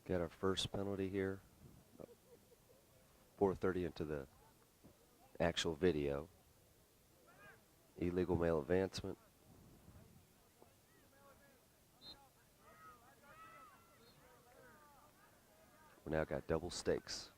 Got our first penalty here. 4:30 into the actual video. Illegal male advancement. We now got double stakes.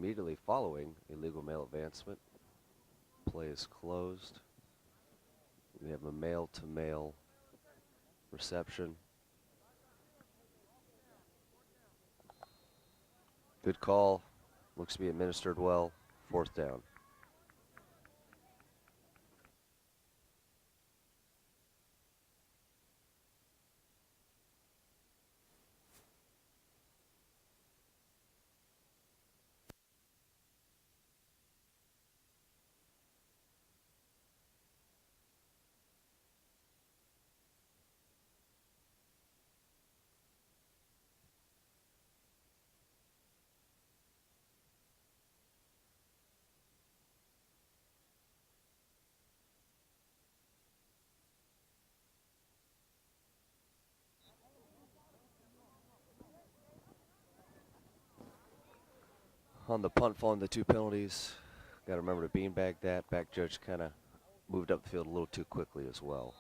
Immediately following illegal male advancement, play is closed. We have a male-to-male reception. Good call. Looks to be administered well. 4th down. On the punt following the 2 penalties, got to remember to beanbag that. Back judge kind of moved up the field a little too quickly as well.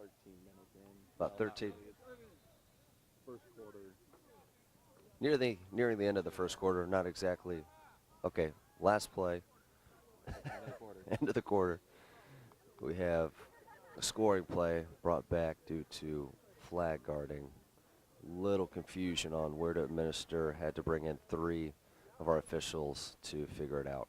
13 minutes in. About 13. First quarter. Nearing the end of the first quarter, not exactly. Okay, last play. End of the quarter. End of the quarter. We have a scoring play brought back due to flag guarding. Little confusion on where to administer. Had to bring in 3 of our officials to figure it out.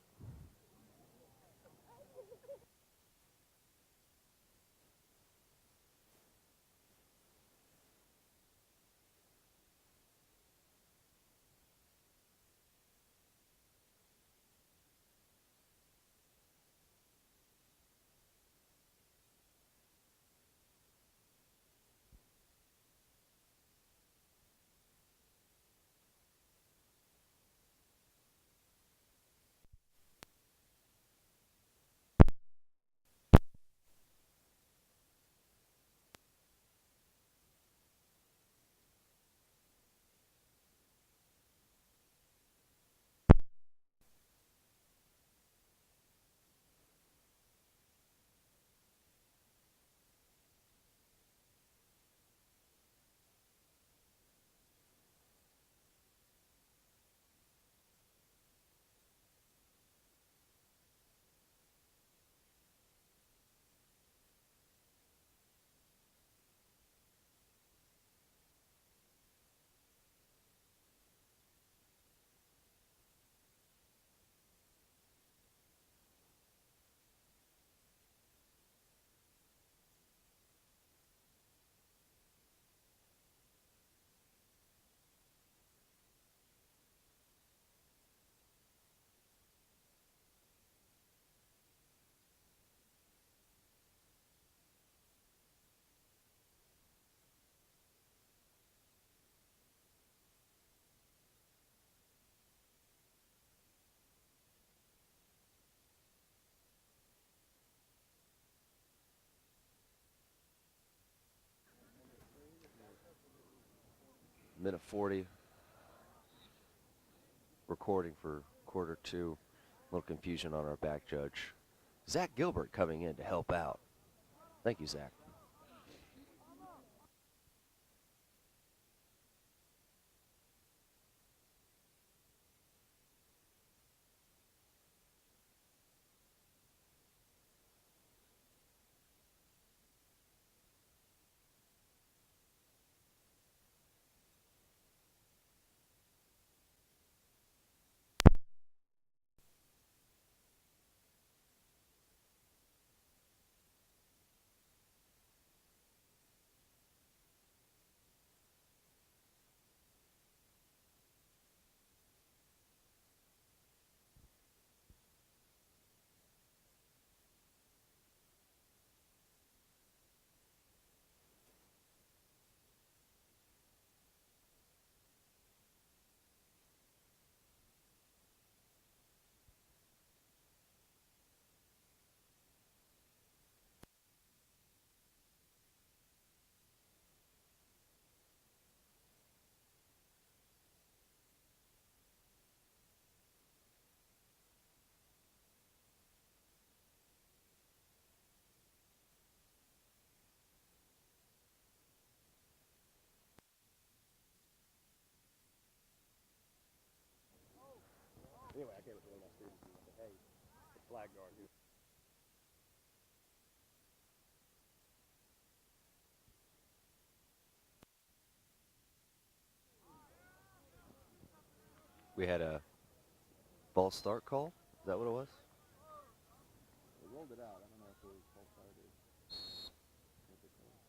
Minute 40. Recording for quarter 2. A little confusion on our back judge. Zach Gilbert coming in to help out. Thank you, Zach. Anyway, I came up with one of my students and said, hey, the flag guard who We had a false start call. Is that what it was? they rolled it out. I don't know if it was false start or what they call it.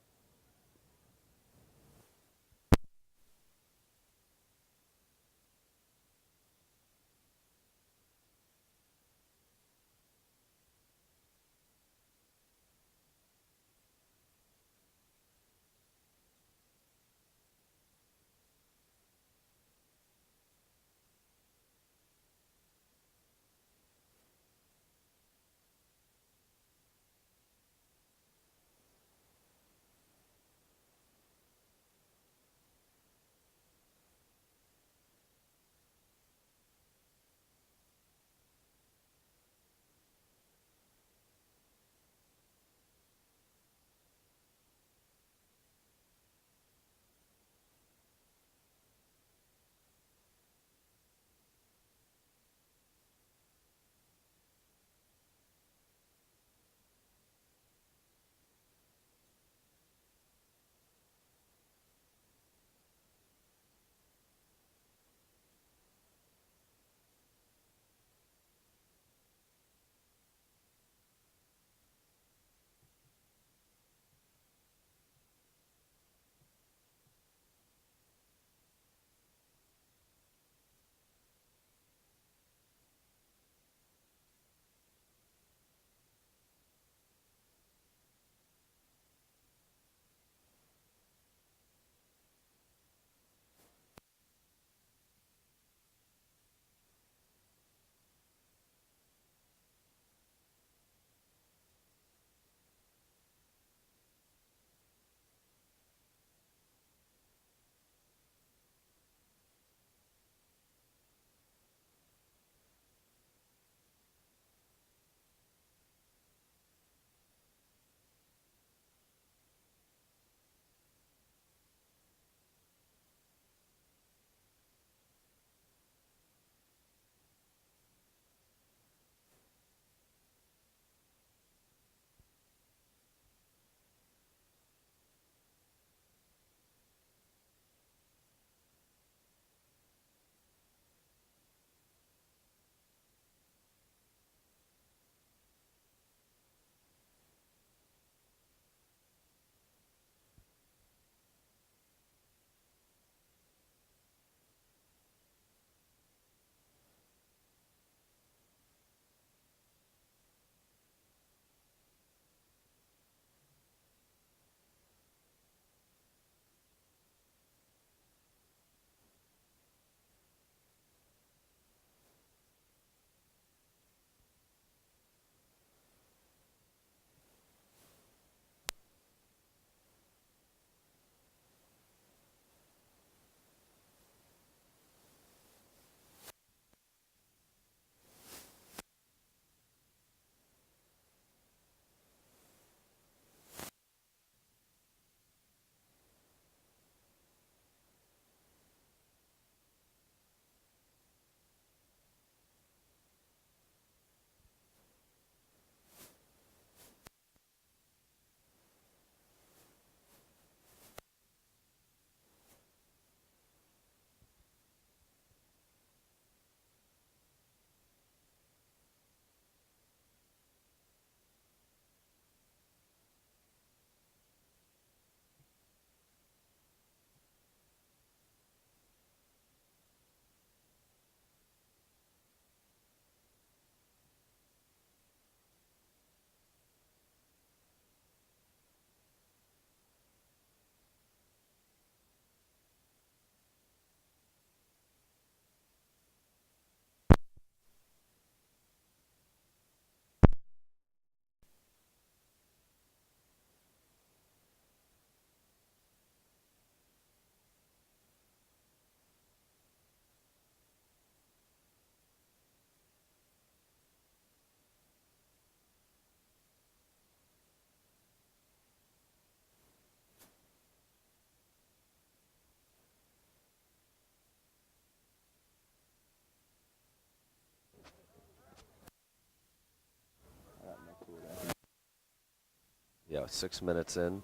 6 minutes in.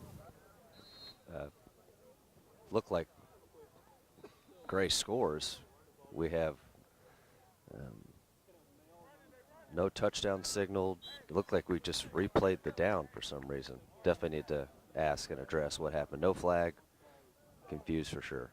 Look like Gray scores. We have no touchdown signaled. It looked like we just replayed the down for some reason. Definitely need to ask and address what happened. No flag. Confused for sure.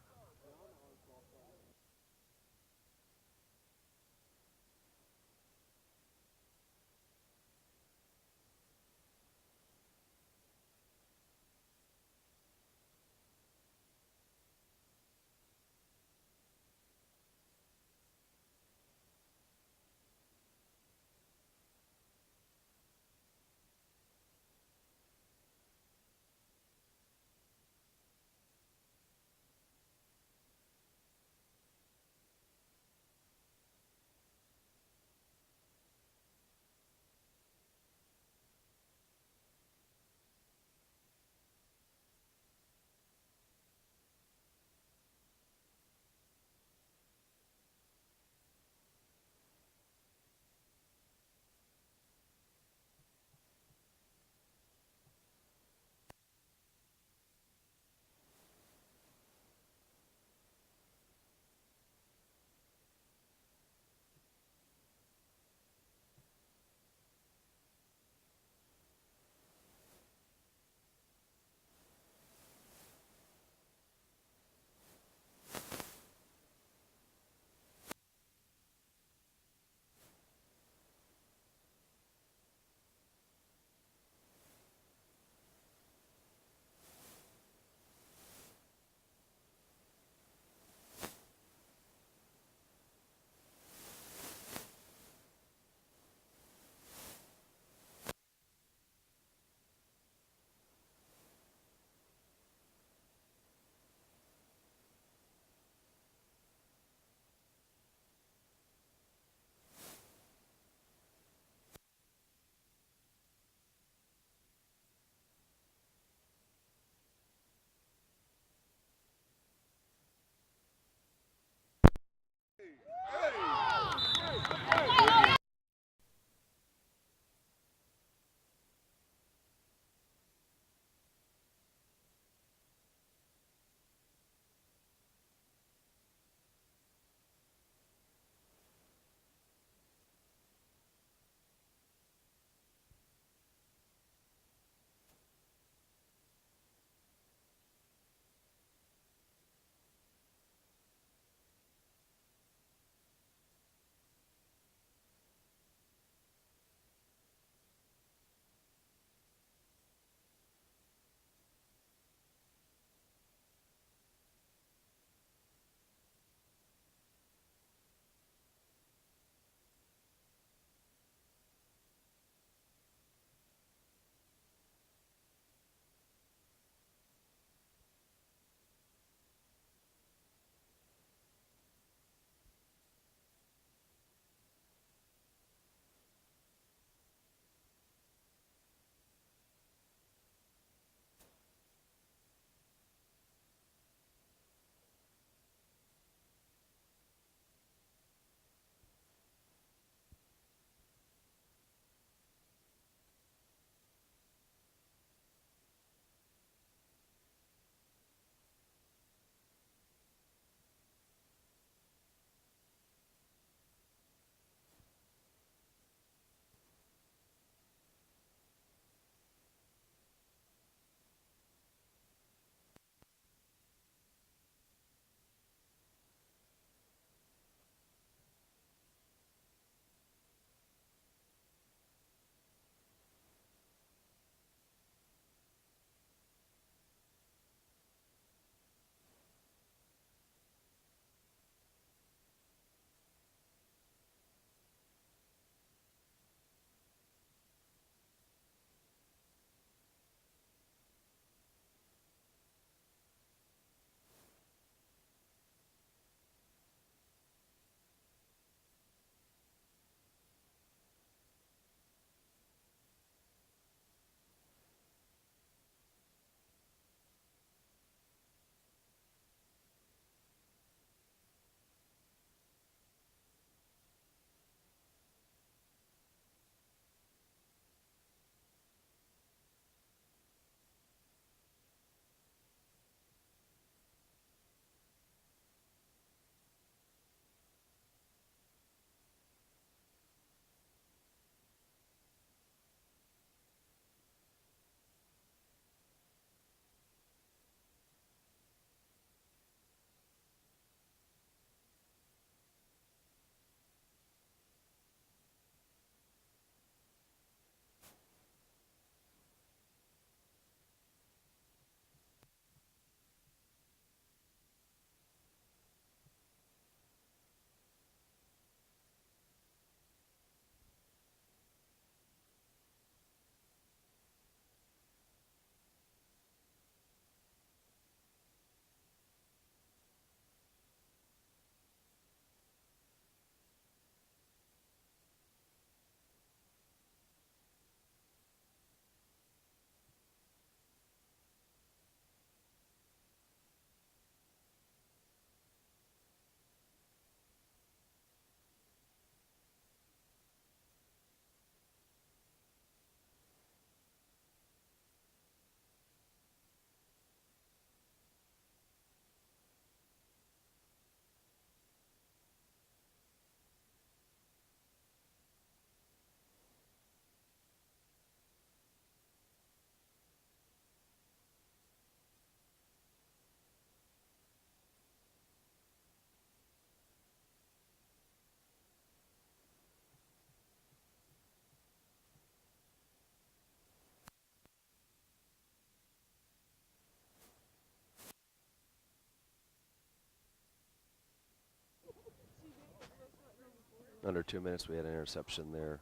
Under 2 minutes, we had an interception there.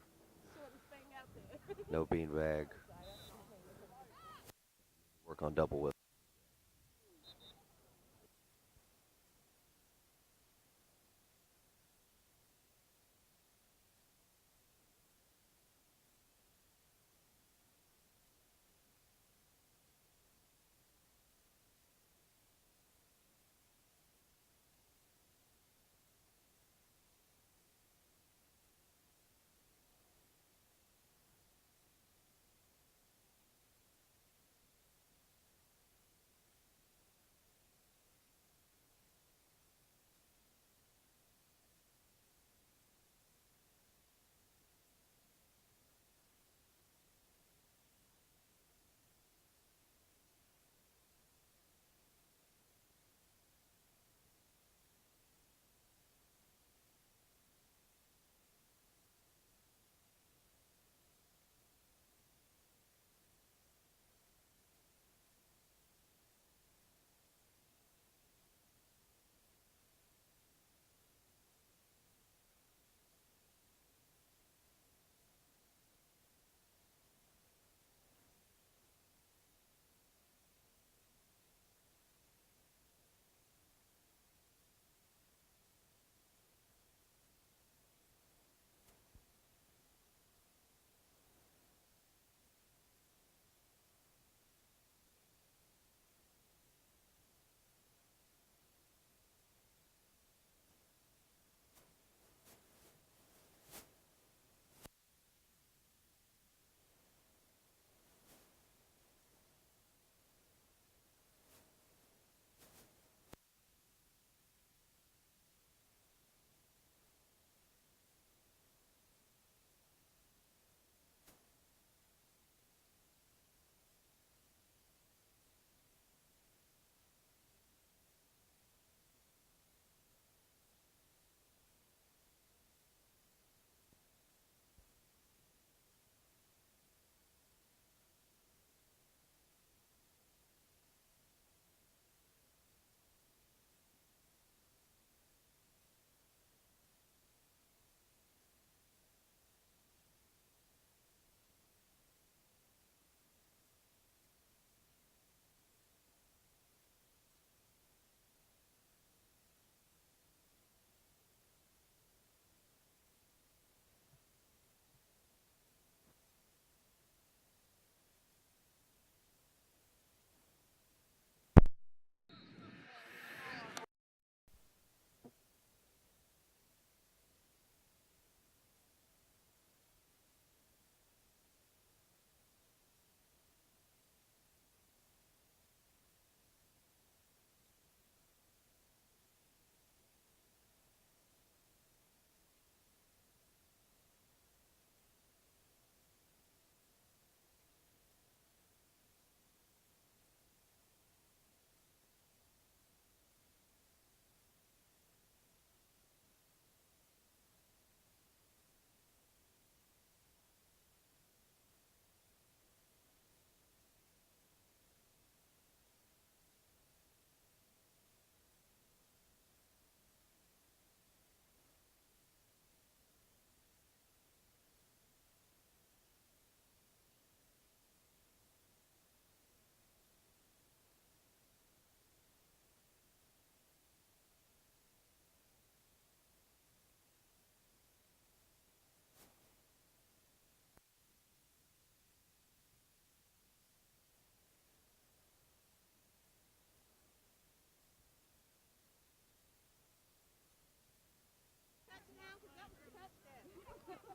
No beanbag. Work on double whip.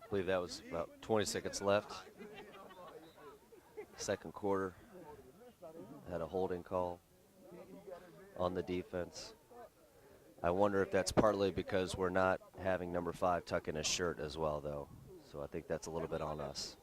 I believe that was about 20 seconds left. Second quarter. Had a holding call on the defense. I wonder if that's partly because we're not having number 5 tuck in his shirt as well, though. So I think that's a little bit on us.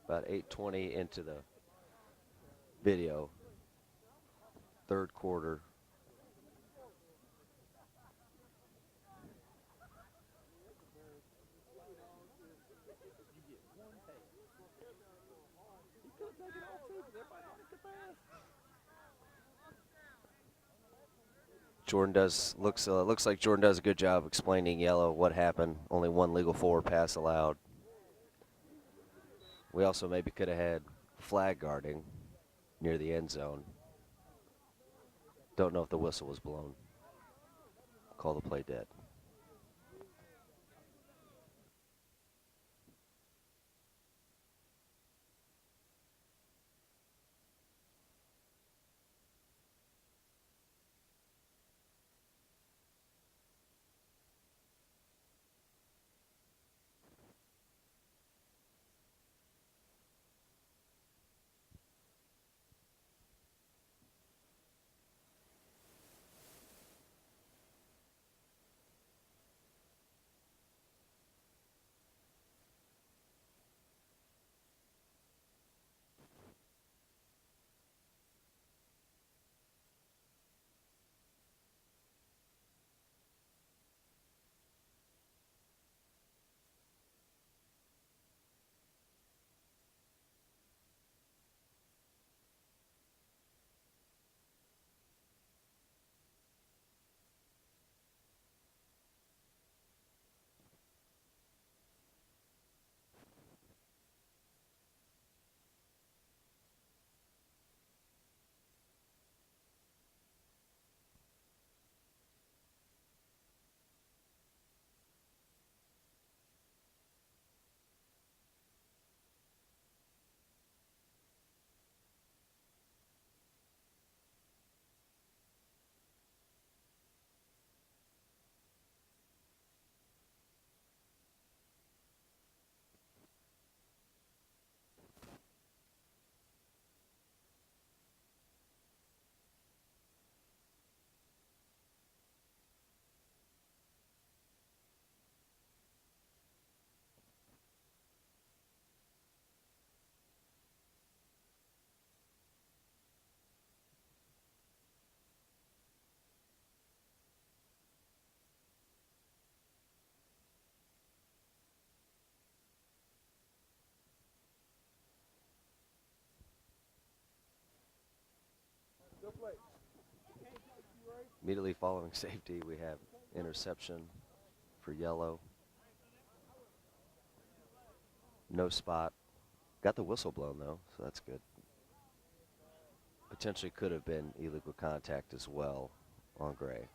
About 8:20 into the video, third quarter. He could have taken off too, because everybody knocked the pass. Jordan looks like Jordan does a good job explaining yellow what happened. Only one legal forward pass allowed. We also maybe could have had flag guarding near the end zone. Don't know if the whistle was blown. Call the play dead. Immediately following safety, we have interception for yellow. No spot. Got the whistle blown, though, so that's good. Potentially could have been illegal contact as well on Gray.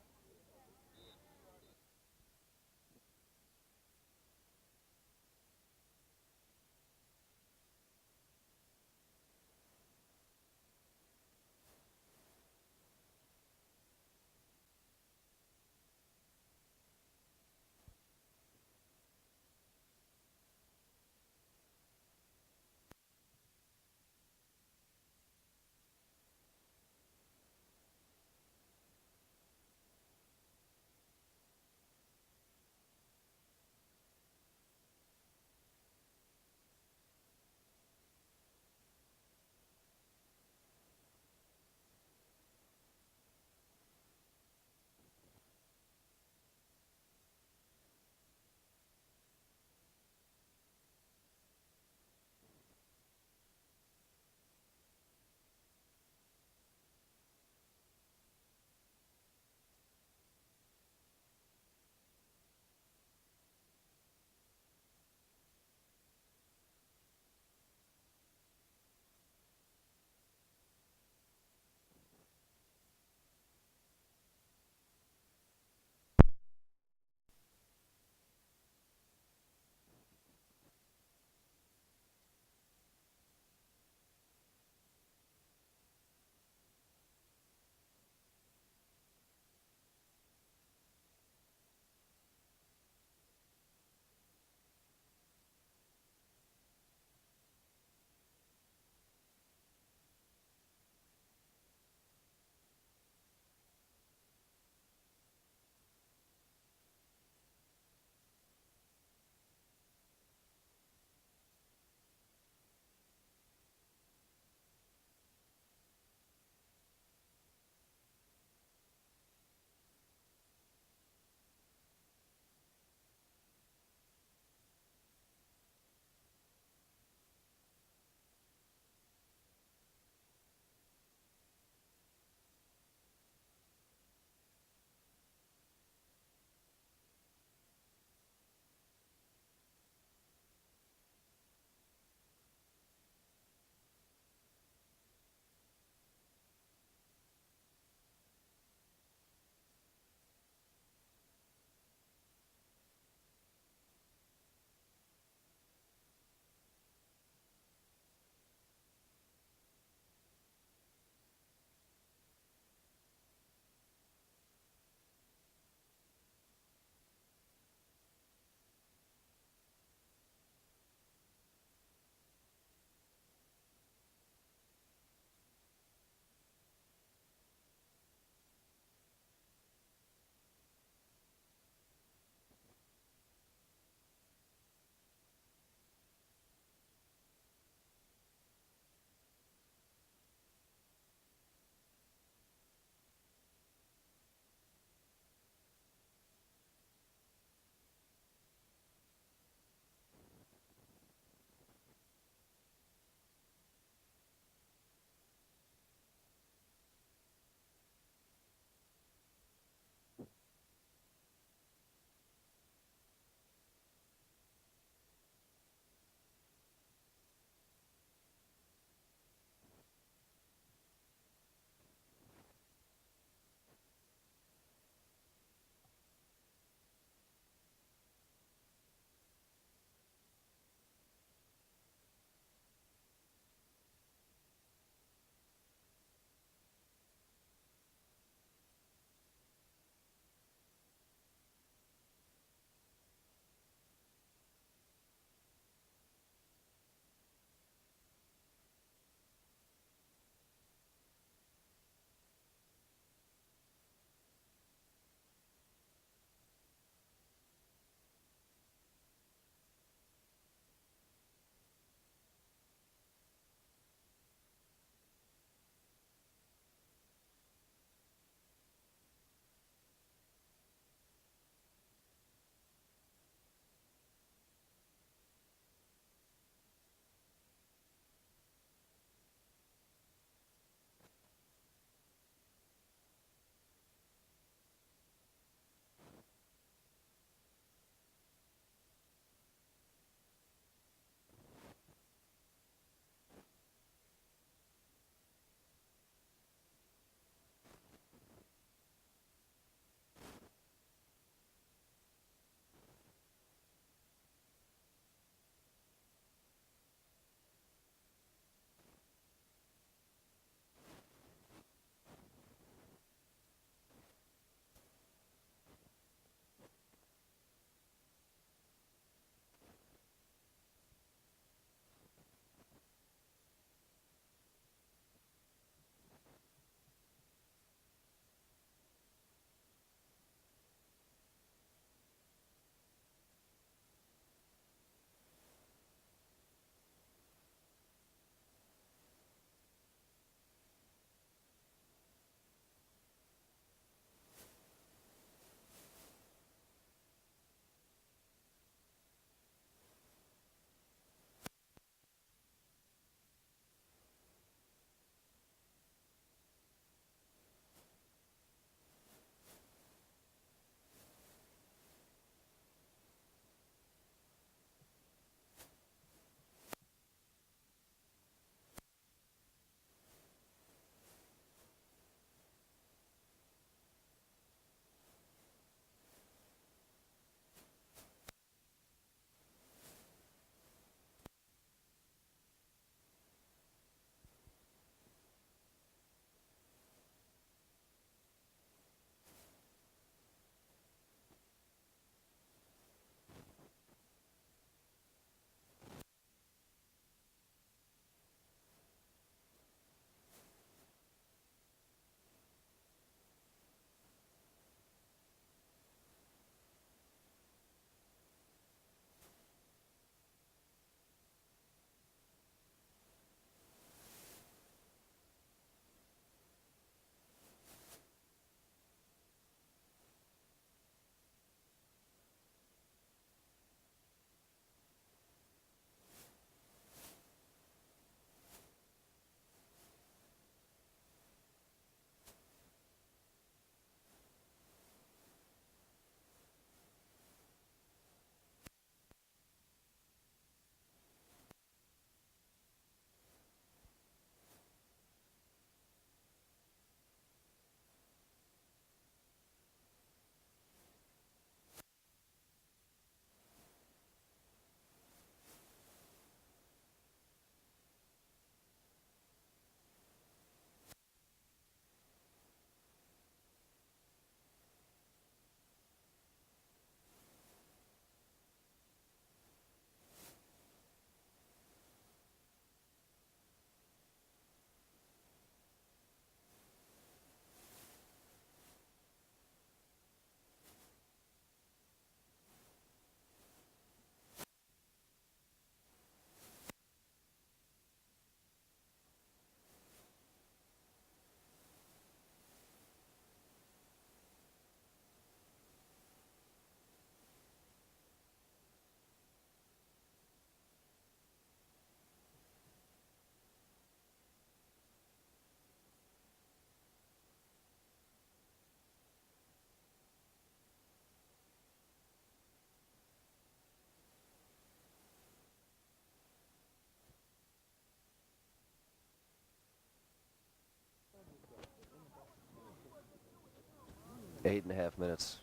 minutes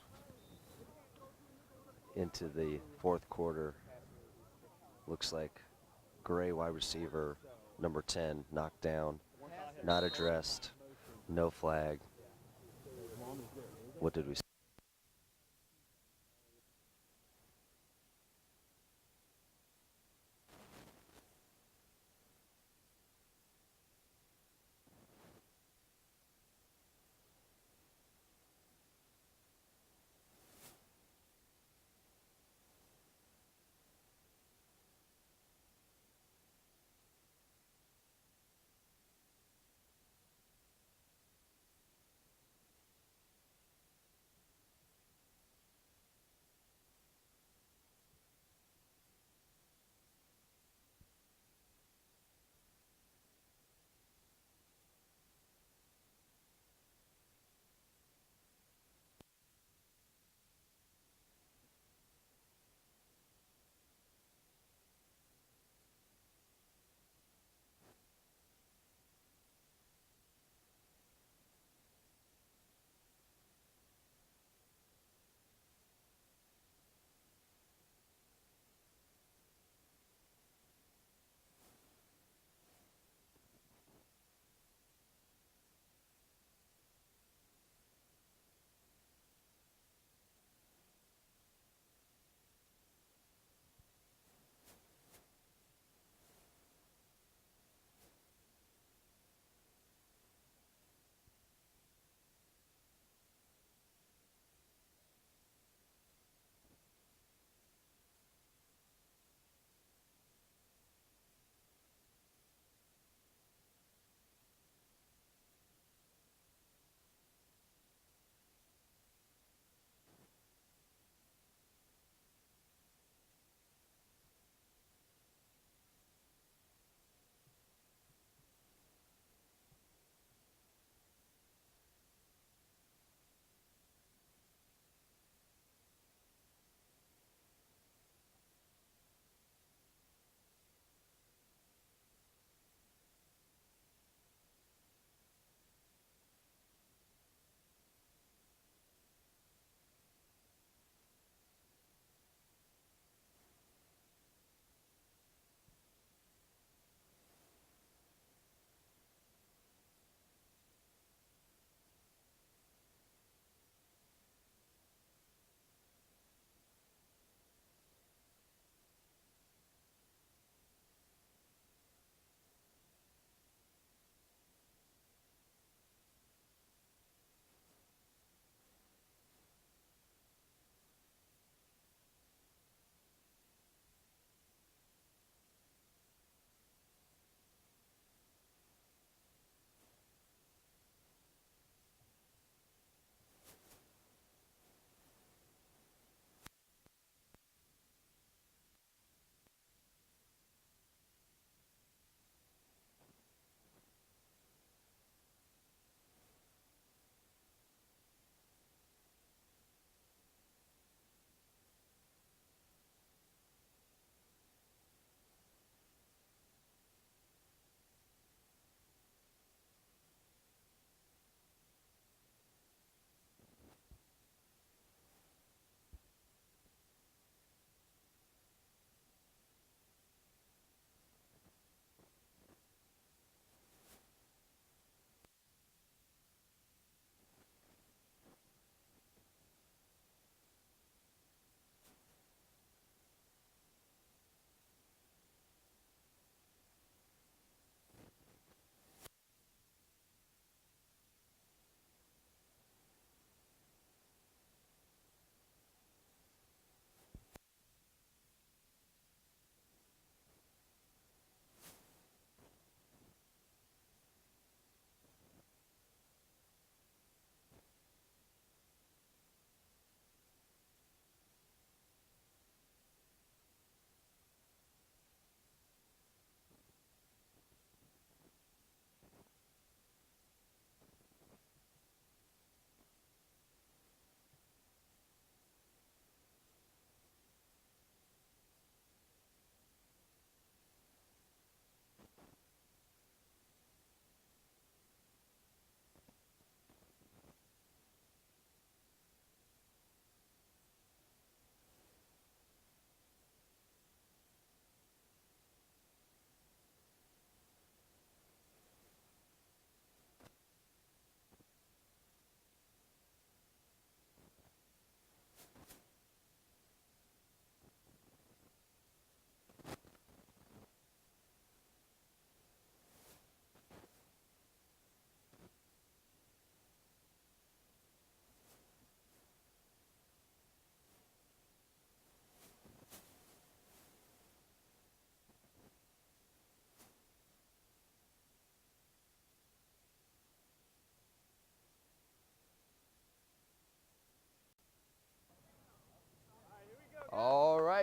into the fourth quarter. Looks like Gray, wide receiver, number 10, knocked down, not addressed, no flag. What did we see?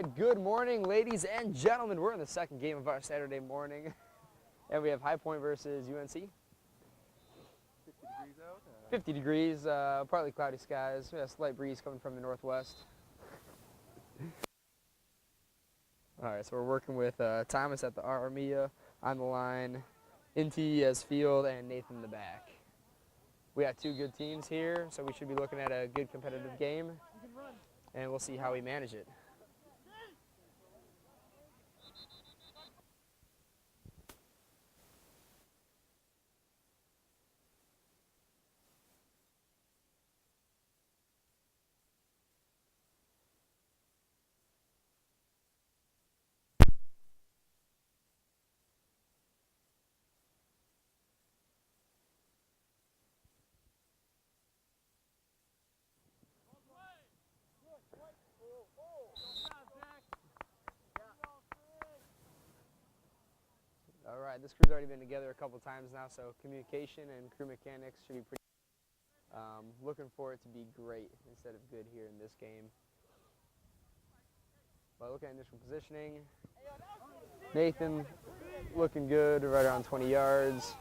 right, good morning, ladies and gentlemen. We're in the second game of our Saturday morning, and we have High Point versus UNC. 50 degrees out. 50 degrees, partly cloudy skies. We have a slight breeze coming from the northwest. All right, so we're working with Thomas at the Armia on the line, Inti as field, and Nathan in the back. We got two good teams here, so we should be looking at a good competitive game, and we'll see how we manage it. All right, this crew's already been together a couple times now, so communication and crew mechanics should be pretty. Looking for it to be great instead of good here in this game. But looking at initial positioning, Nathan looking good, right around 20 yards.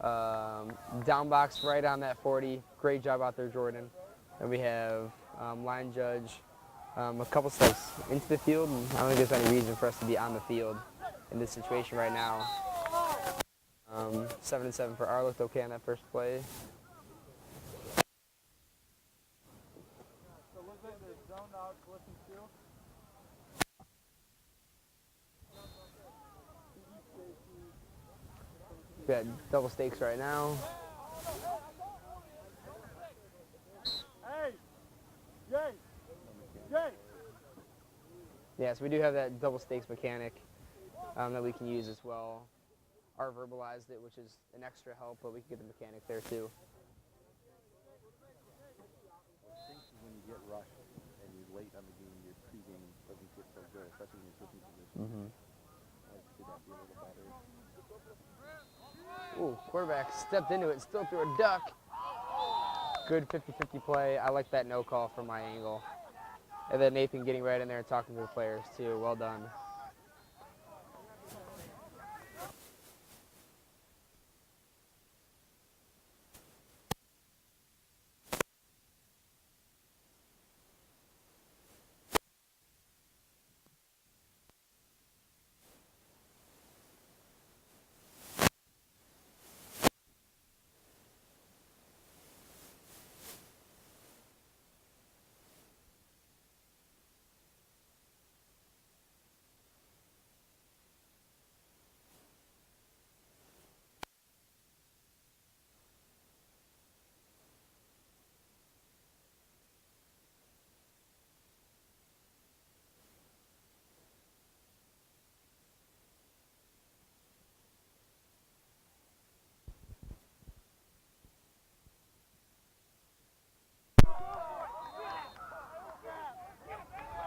Down box right on that 40. Great job out there, Jordan. And we have line judge a couple steps into the field, and I don't think there's any reason for us to be on the field in this situation right now. 7-7 for R looked okay on that first play. So it looks like they're zoned out, listen to. We got double stakes right now. Hey! Jay! Jay! Yes, we do have that double stakes mechanic that we can use as well. R verbalized it, which is an extra help, but we can get the mechanic there too. What stinks is when you get rushed and you're late on the game, your pregame doesn't get so good, especially when you're switching positions. I like to see that be a little better. Ooh, quarterback stepped into it, still threw a duck. Good 50-50 play. I like that no call from my angle. And then Nathan getting right in there and talking to the players too. Well done.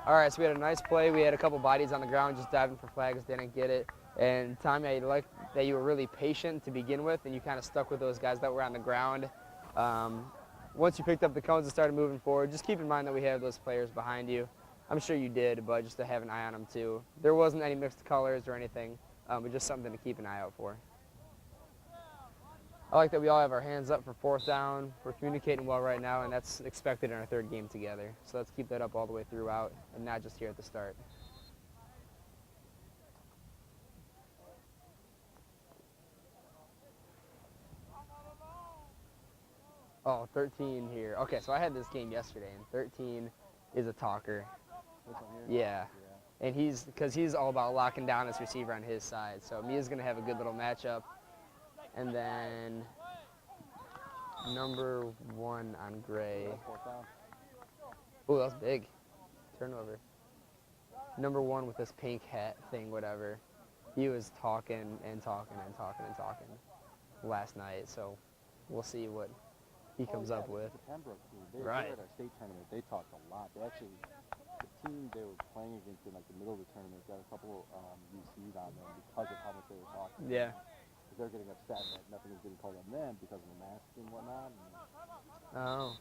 All right, so we had a nice play. We had a couple bodies on the ground just diving for flags, didn't get it. And Tommy, I like that you were really patient to begin with, and you kind of stuck with those guys that were on the ground. Once you picked up the cones and started moving forward, just keep in mind that we have those players behind you. I'm sure you did, but just to have an eye on them too. There wasn't any mixed colors or anything, but just something to keep an eye out for. I like that we all have our hands up for fourth down. We're communicating well right now, and that's expected in our third game together. So let's keep that up all the way throughout, and not just here at the start. Oh, 13 here. Okay, so I had this game yesterday, and 13 is a talker. This one here? Yeah. And he's all about locking down his receiver on his side. So Mia's going to have a good little matchup. And then number 1 on Gray. Fourth down. Oh, that's big. Turnover. Number 1 with this pink hat thing, whatever. He was talking and talking and talking and talking last night. So we'll see what he comes up with. The Pembroke team. They were Right. at our state tournament. They talked a lot. They actually, the team they were playing against in like the middle of the tournament got a couple UCs on them because of how much they were talking. Yeah. They're getting upset that nothing is getting called on them because of the mask and whatnot. And Oh.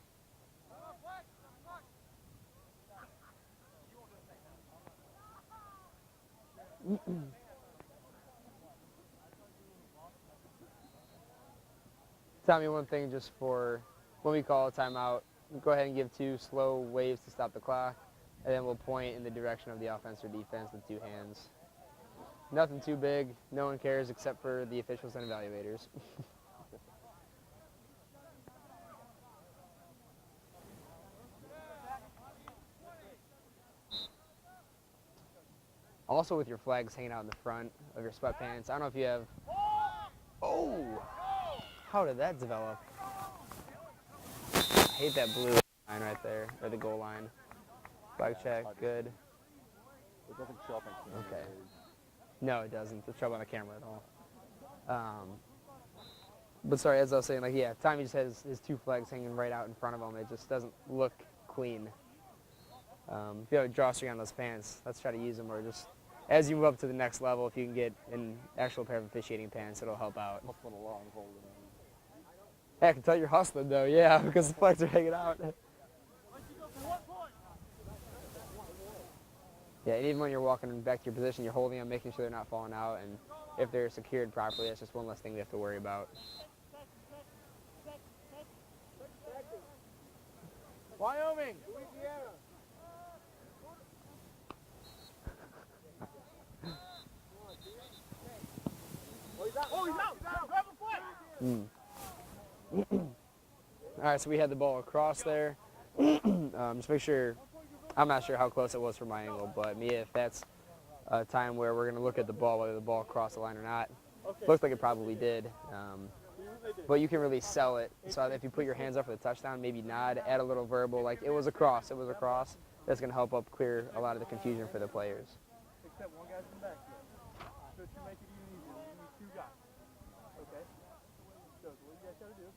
Tommy, one thing just for when we call a timeout, go ahead and give 2 slow waves to stop the clock, and then we'll point in the direction of the offense or defense with 2 hands. Nothing too big. No one cares except for the officials and evaluators. Also with your flags hanging out in the front of your sweatpants. I don't know if you have... Oh! How did that develop? I hate that blue line right there, or the goal line. Flag check, good. It doesn't show up on camera. Okay. No, it doesn't. It's trouble on the camera at all. But sorry, as I was saying, like, yeah, Tommy just has his 2 flags hanging right out in front of him. It just doesn't look clean. If you have a drawstring on those pants, let's try to use them, or just as you move up to the next level, if you can get an actual pair of officiating pants, it'll help out. Hustling along, holding on. Hey, I can tell you're hustling though, yeah, because the flags are hanging out. Yeah, and even when you're walking back to your position, you're holding them, making sure they're not falling out, and if they're secured properly, that's just one less thing we have to worry about. Wyoming! Louisiana! Oh, he's out! Grab a foot! All right, so we had the ball across there. Just make sure, I'm not sure how close it was from my angle, but Mia, if that's a time where we're going to look at the ball, whether the ball crossed the line or not, looks like it probably did. But you can really sell it. So if you put your hands up for the touchdown, maybe nod, add a little verbal, like it was a cross, it was a cross. That's going to help up clear a lot of the confusion for the players. Except one guy's in the back here. So to make it even easier, we need 2 guys. Okay? So what you guys gotta do?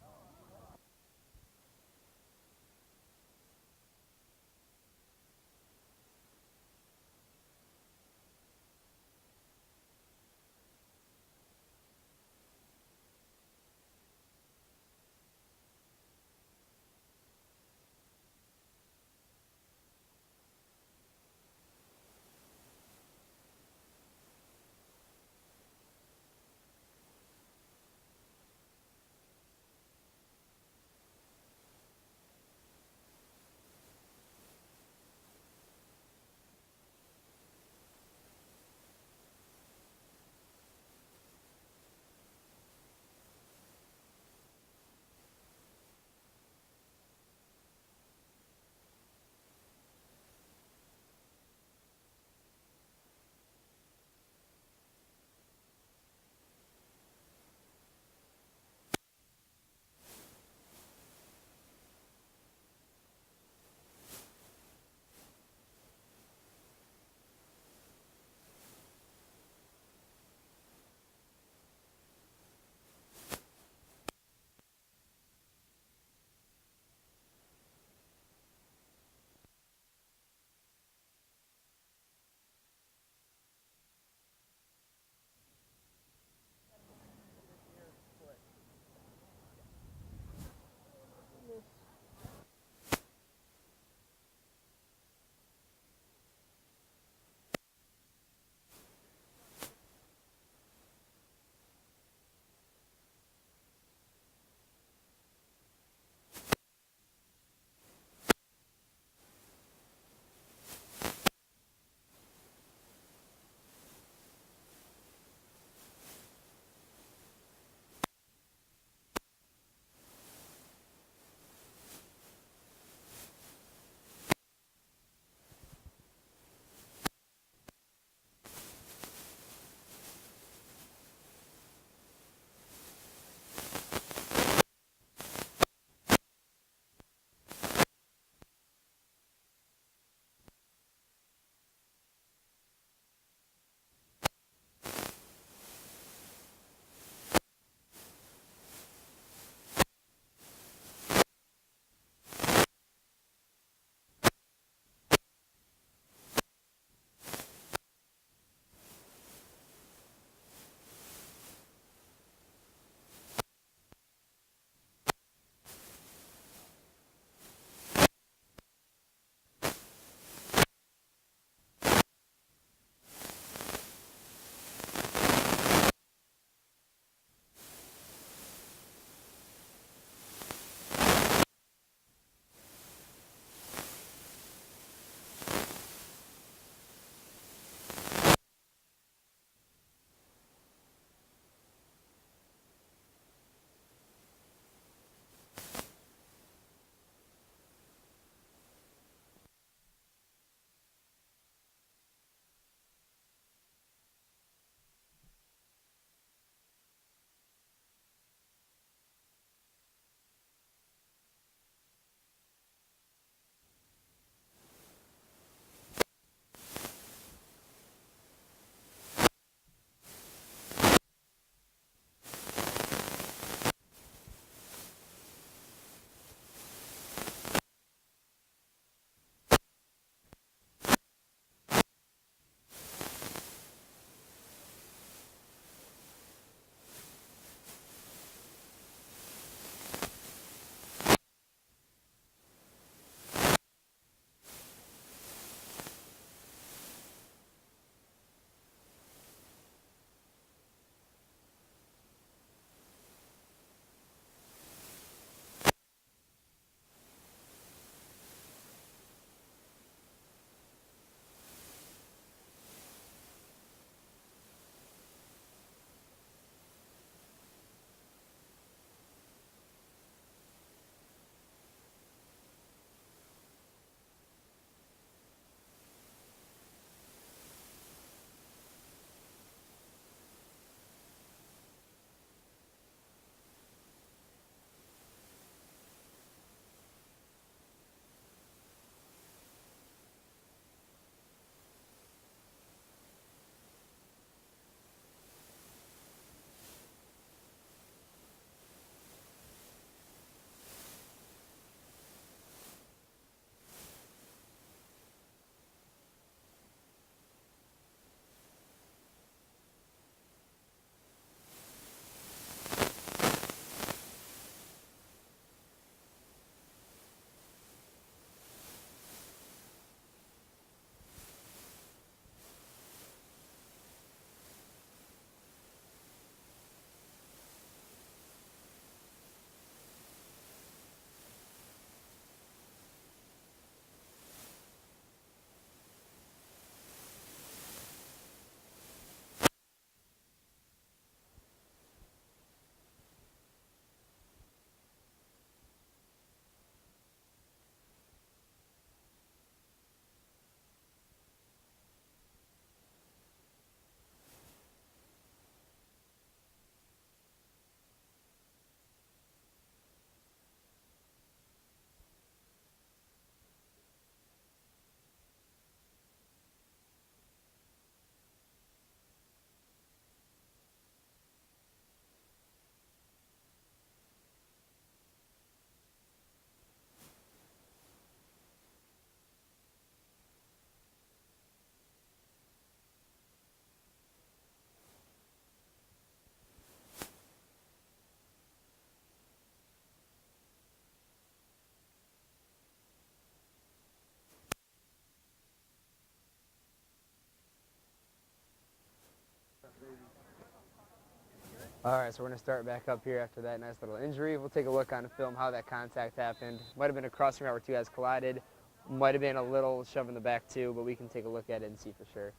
All right, so we're going to start back up here after that nice little injury. We'll take a look on the film how that contact happened. Might have been a crossing route where two guys collided. Might have been a little shove in the back too, but we can take a look at it and see for sure.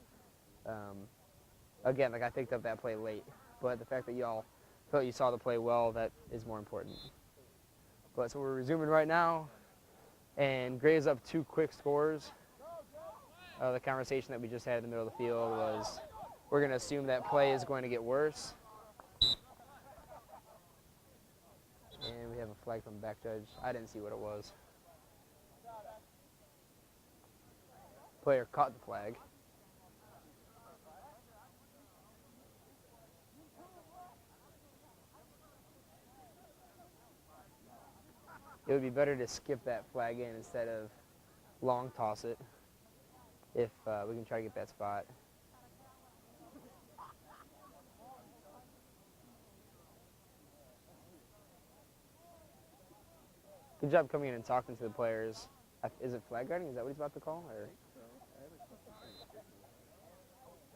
Again, like I picked up that play late, but the fact that y'all felt you saw the play well, that is more important. But so we're resuming right now, and Gray's up 2 quick scores. The conversation that we just had in the middle of the field was we're going to assume that play is going to get worse. And we have a flag from the back judge. I didn't see what it was. Player caught the flag. It would be better to skip that flag in instead of long toss it if we can try to get that spot. Good job coming in and talking to the players. Is it flag guarding? Is that what he's about to call? Or?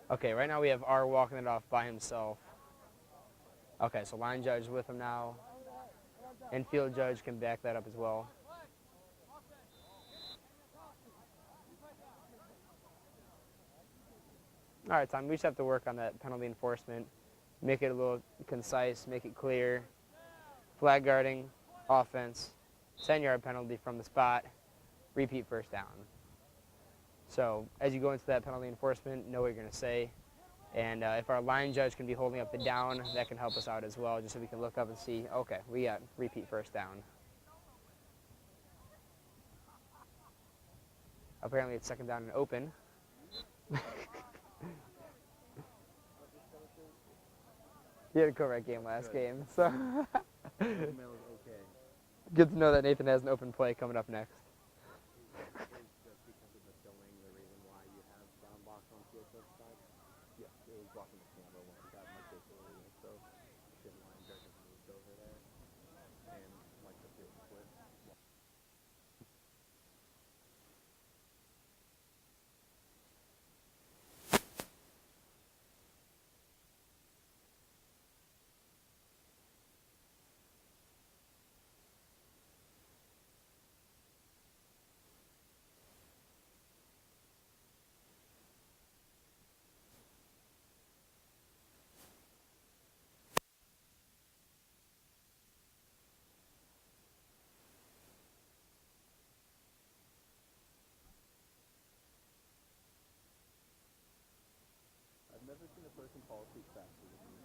Okay, right now we have R walking it off by himself. Okay, so line judge with him now. And field judge can back that up as well. All right, Tom, we just have to work on that penalty enforcement, make it a little concise, make it clear. Flag guarding, offense, 10-yard penalty from the spot, repeat first down. So as you go into that penalty enforcement, know what you're going to say. And if our line judge can be holding up the down, that can help us out as well, just so we can look up and see, okay, we got repeat first down. Apparently it's second down and open. He had a correct game last game, so good to know that Nathan has an open play coming up next. Blocking the camera when we got Mike earlier, so shit line judges moved over there, and like the field split. I've never seen a person fall asleep faster than me.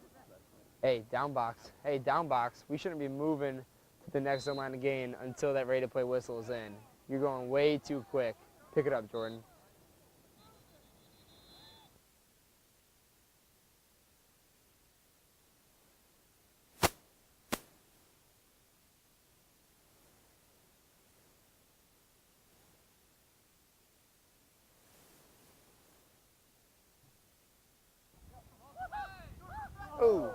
Hey, down box. Hey, down box. We shouldn't be moving to the next zone line of gain until that ready to play whistle is in. You're going way too quick. Pick it up, Jordan. Oh.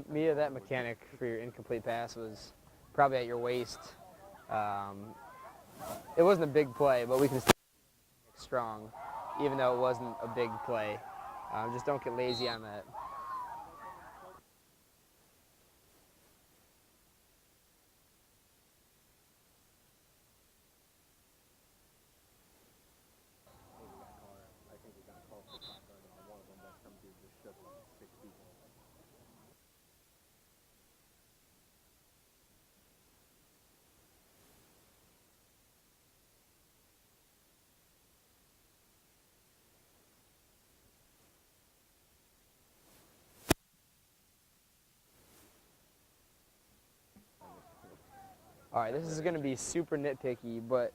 Mia, that mechanic for your incomplete pass was probably at your waist. It wasn't a big play, but we can still make it strong, even though it wasn't a big play. Just don't get lazy on that. I think we got a call for top guard on one of them that some dude just shook like 6 people. All right, this is going to be super nitpicky, but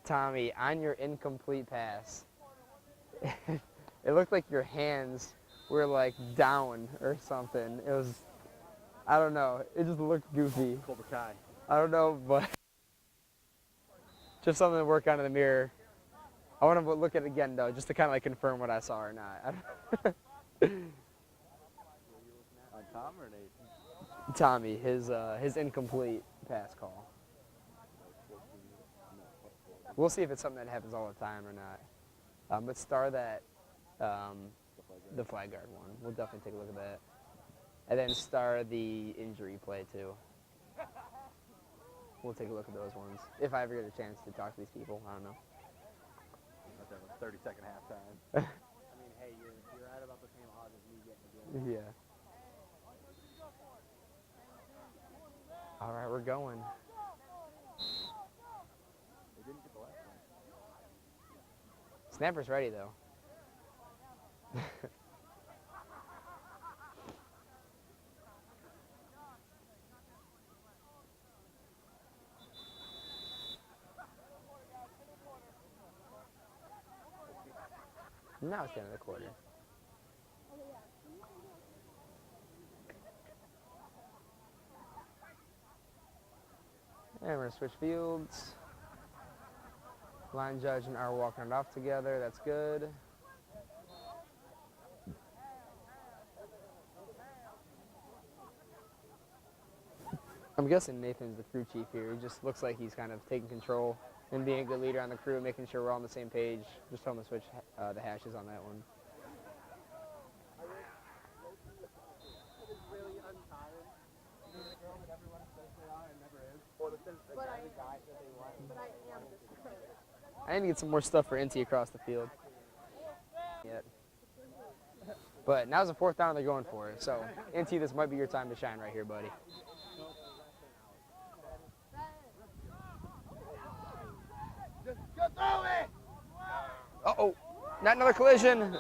Tommy, on your incomplete pass, it looked like your hands were like down or something. It was, I don't know, it just looked goofy. Cobra Kai. I don't know, but just something to work on in the mirror. I want to look at it again though, just to kind of like confirm what I saw or not. On Tom or Nate? Tommy, his incomplete pass call. We'll see if it's something that happens all the time or not. But star that, the flag guard one. We'll definitely take a look at that. And then star the injury play too. We'll take a look at those ones. If I ever get a chance to talk to these people, I don't know. That's a 30-second halftime. I mean, hey, you're at about the same odds as me getting the game. Yeah. All right, we're going. They didn't get the last one. Snapper's ready, though. Now it's the end of the quarter. And we're going to switch fields. Line judge and I are walking it off together. That's good. I'm guessing Nathan's the crew chief here. He just looks like he's kind of taking control and being a good leader on the crew, making sure we're all on the same page. Just tell him to switch the hashes on that one. I need to get some more stuff for NT across the field. Yet. But now's the fourth down they're going for it. So, NT, this might be your time to shine right here, buddy. Uh-oh, not another collision.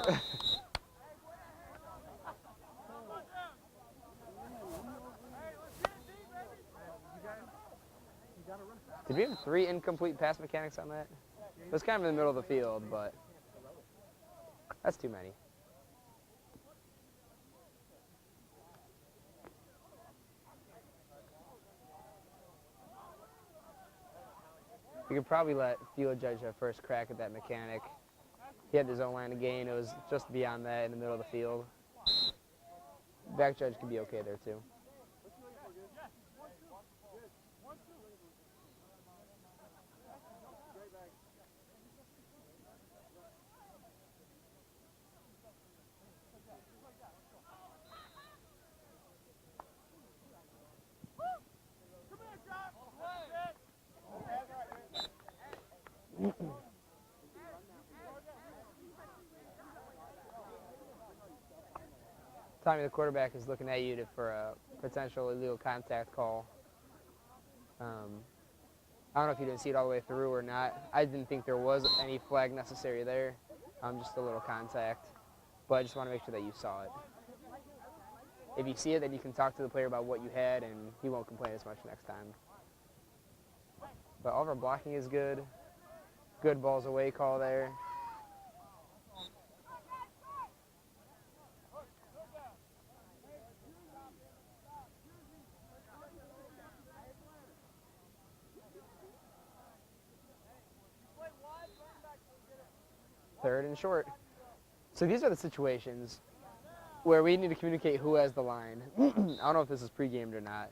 Did we have 3 incomplete pass mechanics on that? It was kind of in the middle of the field, but that's too many. We could probably let field judge have first crack at that mechanic. He had his own line of gain. It was just beyond that in the middle of the field. Back judge could be okay there too. Tommy, the quarterback, is looking at you for a potential illegal contact call. I don't know if you didn't see it all the way through or not. I didn't think there was any flag necessary there, just a little contact. But I just want to make sure that you saw it. If you see it, then you can talk to the player about what you had, and he won't complain as much next time. But all of our blocking is good. Good balls away call there. Third and short. So these are the situations where we need to communicate who has the line. I don't know if this is pre-gamed or not,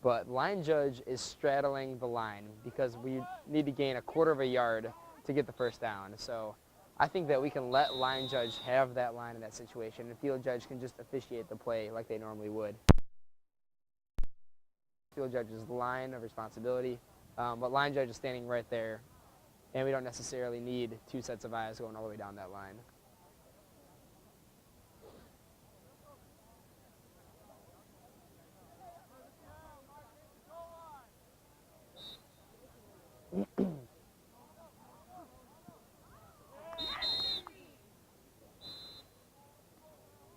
but line judge is straddling the line because we need to gain a quarter of a yard to get the first down. So I think that we can let line judge have that line in that situation, and field judge can just officiate the play like they normally would. Field judge's line of responsibility, but line judge is standing right there, and we don't necessarily need 2 sets of eyes going all the way down that line.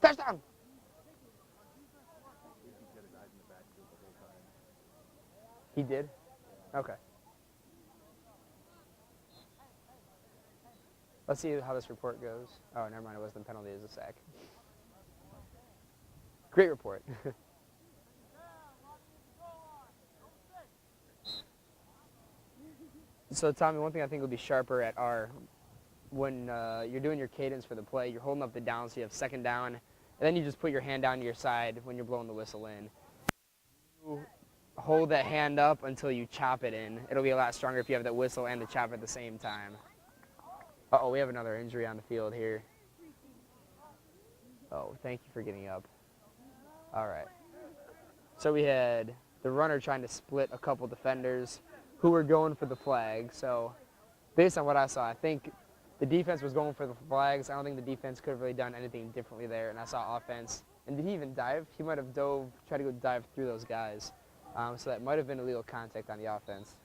Touchdown! He did? Okay. Let's see how this report goes. Oh, never mind. It wasn't a penalty. It was a sack. Great report. So, Tommy, one thing I think will be sharper at R, when you're doing your cadence for the play, you're holding up the down so you have second down, and then you just put your hand down to your side when you're blowing the whistle in. You hold that hand up until you chop it in. It'll be a lot stronger if you have that whistle and the chop at the same time. Uh-oh, we have another injury on the field here. Oh, thank you for getting up. All right. So we had the runner trying to split a couple defenders who were going for the flag. So based on what I saw, I think the defense was going for the flags. I don't think the defense could have really done anything differently there. And I saw offense. And did he even dive? He might have tried to go dive through those guys. So that might have been illegal contact on the offense.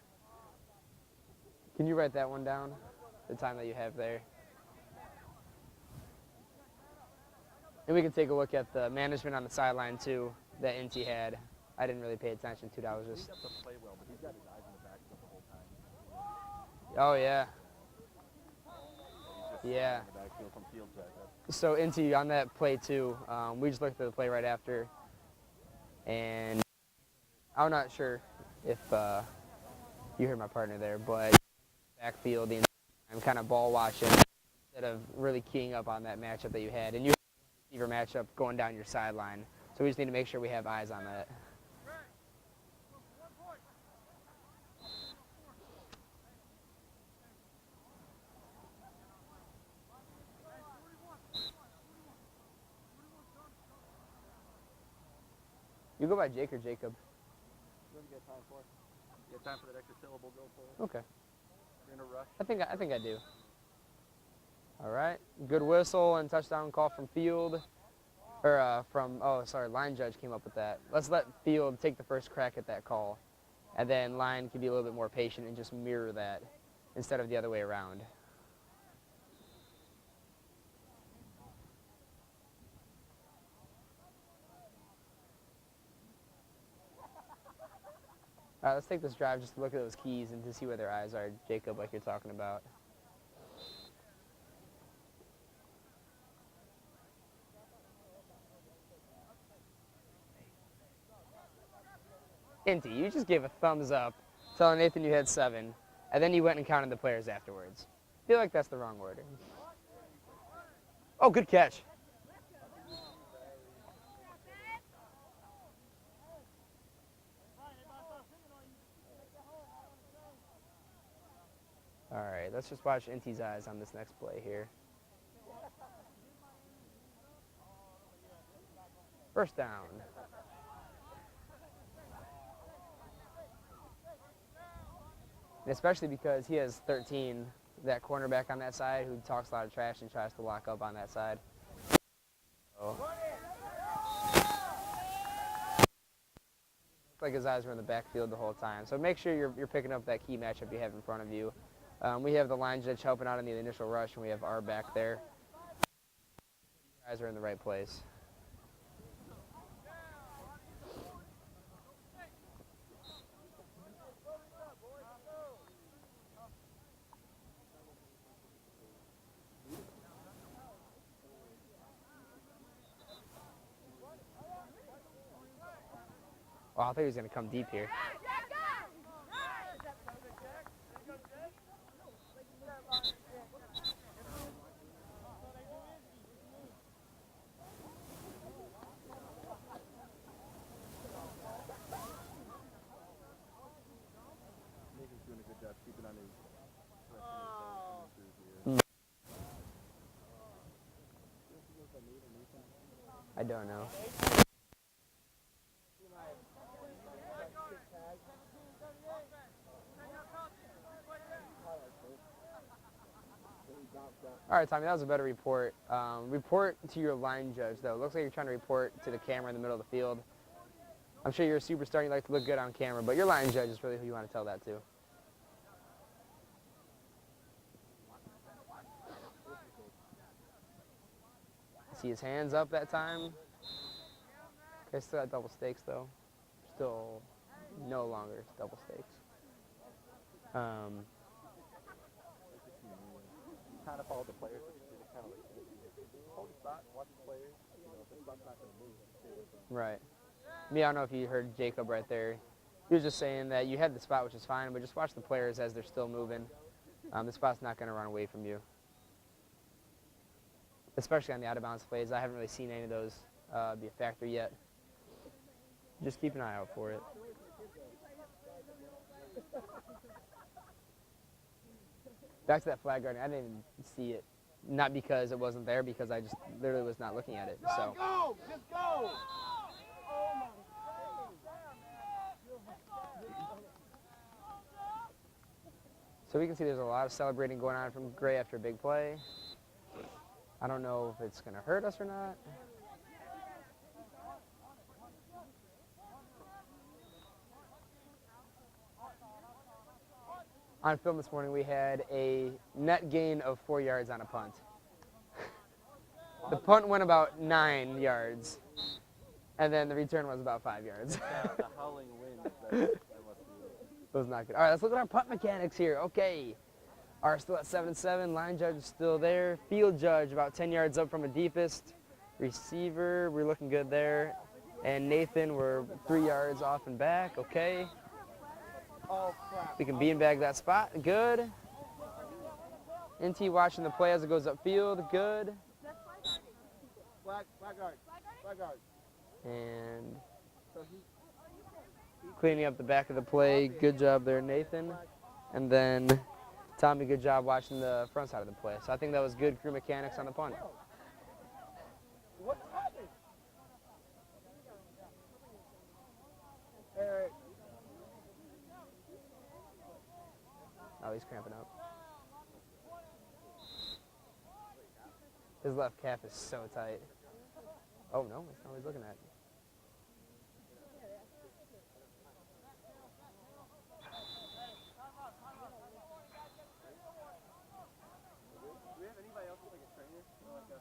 Can you write that one down? The time that you have there. And we can take a look at the management on the sideline too that NT had. I didn't really pay attention to it. I was just. He doesn't play well, but he's got his eyes in the backfield the whole time. Oh yeah. He's just Yeah. in the backfield from field side. So NT on that play too. We just looked at the play right after, and I'm not sure if you heard my partner there, but backfield the entire time, kind of ball watching instead of really keying up on that matchup that you had, and you have a receiver matchup going down your sideline. So we just need to make sure we have eyes on that. You go by Jake or Jacob? What do you got time for? You got time for that extra syllable? Go for it. Okay. You're in a rush. I think I do. All right. Good whistle and touchdown call from field. Or line judge came up with that. Let's let field take the first crack at that call. And then line can be a little bit more patient and just mirror that instead of the other way around. All right, let's take this drive just to look at those keys and to see where their eyes are, Jacob, like you're talking about. Inty, you just gave a thumbs up telling Nathan you had 7, and then you went and counted the players afterwards. I feel like that's the wrong order. Oh, good catch. All right, let's just watch Inty's eyes on this next play here. First down. And especially because he has 13, that cornerback on that side who talks a lot of trash and tries to lock up on that side. So, looks like his eyes were in the backfield the whole time. So make sure you're picking up that key matchup you have in front of you. We have the line judge helping out in the initial rush, and we have our back there. Your eyes are in the right place. Oh, I thought he was going to come deep here. Nathan's doing a good job keeping on his I don't know. All right, Tommy, that was a better report. Report to your line judge, though. It looks like you're trying to report to the camera in the middle of the field. I'm sure you're a superstar and you like to look good on camera, but your line judge is really who you want to tell that to. See his hands up that time. Okay, still got double stakes, though. Still no longer double stakes. Kind of follow the players. Kind of like hold the spot, watch the players. You know, if the spot's not going to move, stay with them. Right. Me, I don't know if you heard Jacob right there. He was just saying that you had the spot, which is fine, but just watch the players as they're still moving. The spot's not going to run away from you. Especially on the out-of-bounds plays. I haven't really seen any of those be a factor yet. Just keep an eye out for it. Back to that flag guarding, I didn't even see it. Not because it wasn't there, because I just literally was not looking at it. So. Go! Just go! So we can see there's a lot of celebrating going on from Gray after a big play. I don't know if it's going to hurt us or not. On film this morning, we had a net gain of 4 yards on a punt. The punt went about 9 yards, and then the return was about 5 yards. The howling wind, that must be It was not good. All right, let's look at our punt mechanics here. Okay. Are still at 7-7. Line judge is still there. Field judge about 10 yards up from a deepest. Receiver, we're looking good there. And Nathan, we're 3 yards off and back. Okay. Oh, crap. We can beanbag that spot. Good. NT watching the play as it goes upfield. Good. Flag guard. Flag guard. And So cleaning up the back of the play. Good job there, Nathan. And then Tommy, good job watching the front side of the play. So I think that was good crew mechanics on the punt. What happened? Eric. Oh, he's cramping up. His left calf is so tight. Oh, no, that's not what he's looking at. Do we have anybody else like a trainer? Like a,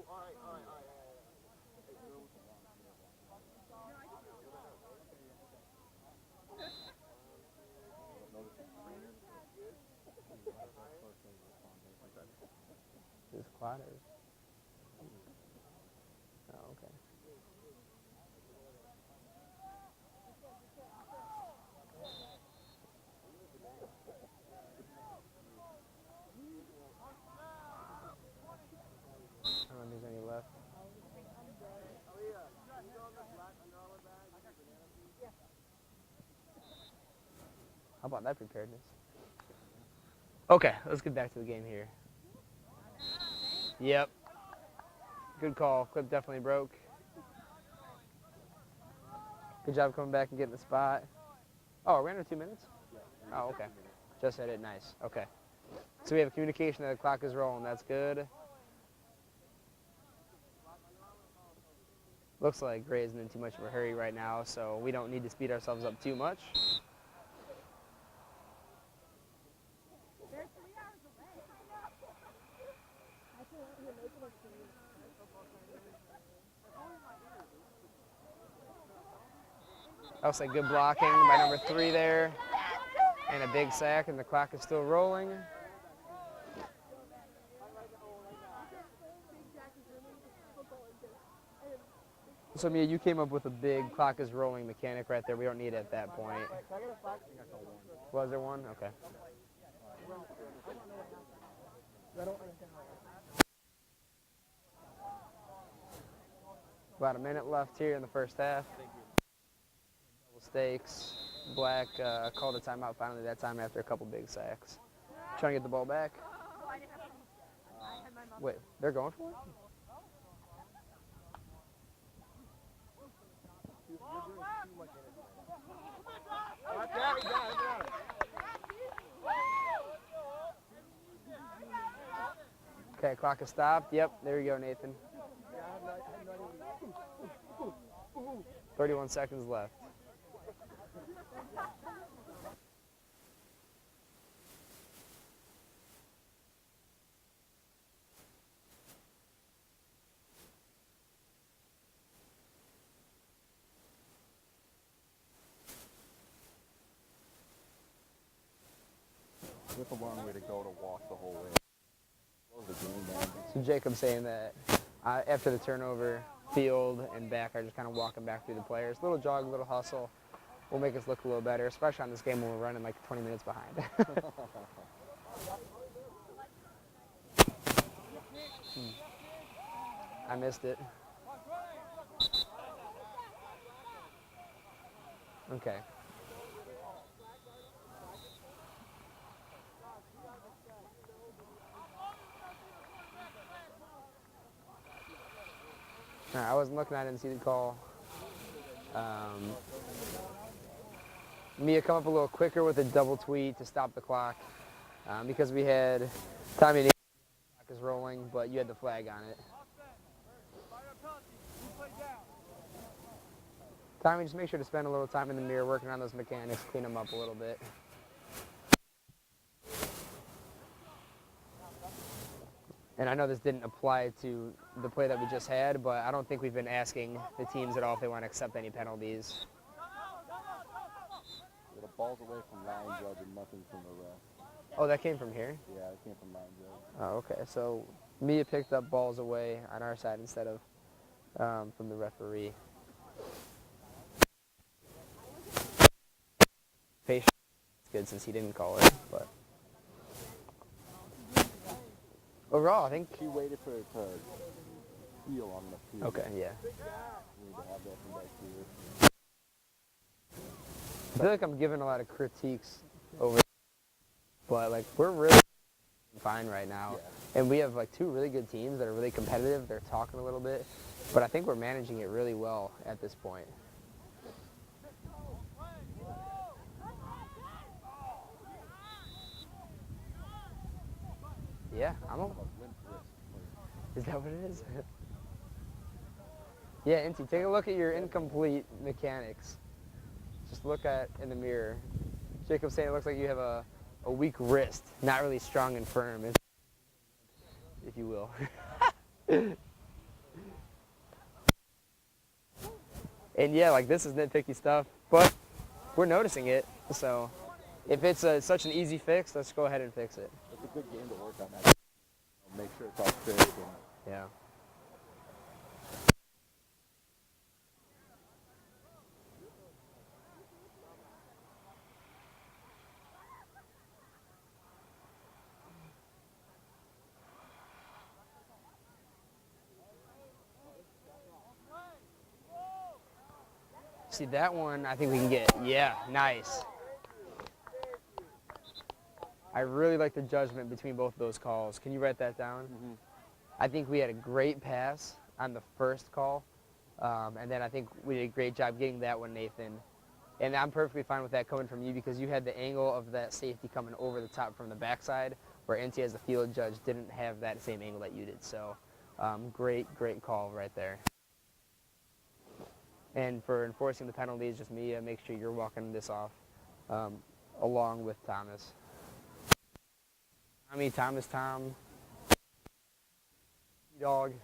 all right. His quad is. Oh, okay. I don't know if there's any left. How about that preparedness? Okay, let's get back to the game here. Yep. Good call. Clip definitely broke. Good job coming back and getting the spot. Oh, we're under 2 minutes? Oh, okay. Just hit it. Nice. Okay. So we have communication that the clock is rolling. That's good. Looks like Gray isn't in too much of a hurry right now, so we don't need to speed ourselves up too much. Also good blocking by number 3 there. And a big sack, and the clock is still rolling. So, Mia, you came up with a big clock is rolling mechanic right there. We don't need it at that point. Was there one? Okay. About a minute left here in the first half. Double stakes. Black called a timeout finally that time after a couple big sacks. Trying to get the ball back. Wait, they're going for it? Okay, clock is stopped. Yep, there you go, Nathan. 31 seconds left. It's a long way to go to walk the whole way. So Jacob's saying that after the turnover, field and back are just kind of walking back through the players. Little jog, little hustle will make us look a little better, especially on this game when we're running like 20 minutes behind. I missed it. Okay. All right, I wasn't looking, I didn't see the call. Mia come up a little quicker with a double tweet to stop the clock because we had Tommy and the clock is rolling, but you had the flag on it. Tommy, just make sure to spend a little time in the mirror working on those mechanics, clean them up a little bit. And I know this didn't apply to the play that we just had, but I don't think we've been asking the teams at all if they want to accept any penalties. Yeah, the ball's away from line judge and nothing from the ref. Oh, that came from here? Yeah, it came from line judge. Oh, okay. So Mia picked up balls away on our side instead of from the referee. Patient. It's good since he didn't call it, but overall, I think. She waited for it to heal on the field. Okay, yeah. We need to have that from back here. I feel like I'm giving a lot of critiques over, but like we're really fine right now, Yeah. and we have like two really good teams that are really competitive. They're talking a little bit, but I think we're managing it really well at this point. Yeah, I'm on. Is that what it is? Yeah, Inti, take a look at your incomplete mechanics. Just look at in the mirror. Jacob's saying it looks like you have a weak wrist, not really strong and firm, if you will. And yeah, like this is nitpicky stuff, but we're noticing it. So if it's such an easy fix, let's go ahead and fix it. It's a good game to work on that. Make sure it's all fixed. Yeah. See, that one I think we can get. Yeah, nice. I really like the judgment between both of those calls. Can you write that down? Mm-hmm. I think we had a great pass on the first call, and then I think we did a great job getting that one, Nathan. And I'm perfectly fine with that coming from you because you had the angle of that safety coming over the top from the backside, where NT as the field judge didn't have that same angle that you did. So great call right there. And for enforcing the penalties, just Mia, make sure you're walking this off along with Thomas. Tom. Dog.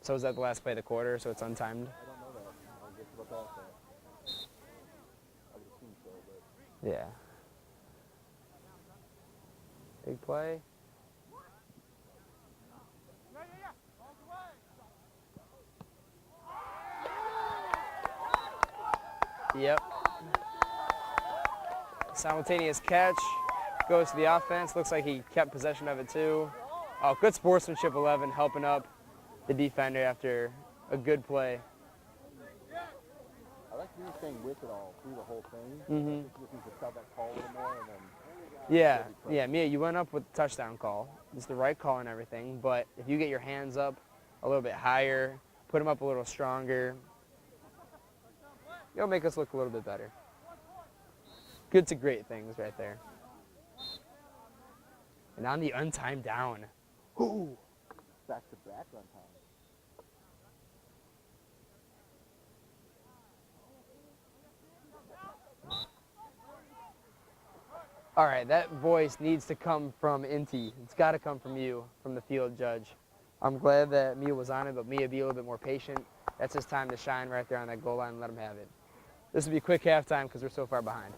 So is that the last play of the quarter, so it's untimed? I don't know that. I'll get to look off that. I would assume so, but Yeah. Big play. Yep. Simultaneous catch. Goes to the offense. Looks like he kept possession of it too. Oh, good sportsmanship 11, helping up the defender after a good play. I like you staying with it all through the whole thing. Mm-hmm. I think you can tell that call a little more and then. Yeah, Mia, you went up with the touchdown call. It's the right call and everything, but if you get your hands up a little bit higher, put them up a little stronger, it'll make us look a little bit better. Good to great things right there. And on the untimed down. Ooh. Back to back on time. All right, that voice needs to come from Inti. It's got to come from you, from the field judge. I'm glad that Mia was on it, but Mia be a little bit more patient. That's his time to shine right there on that goal line and let him have it. This will be a quick halftime because we're so far behind.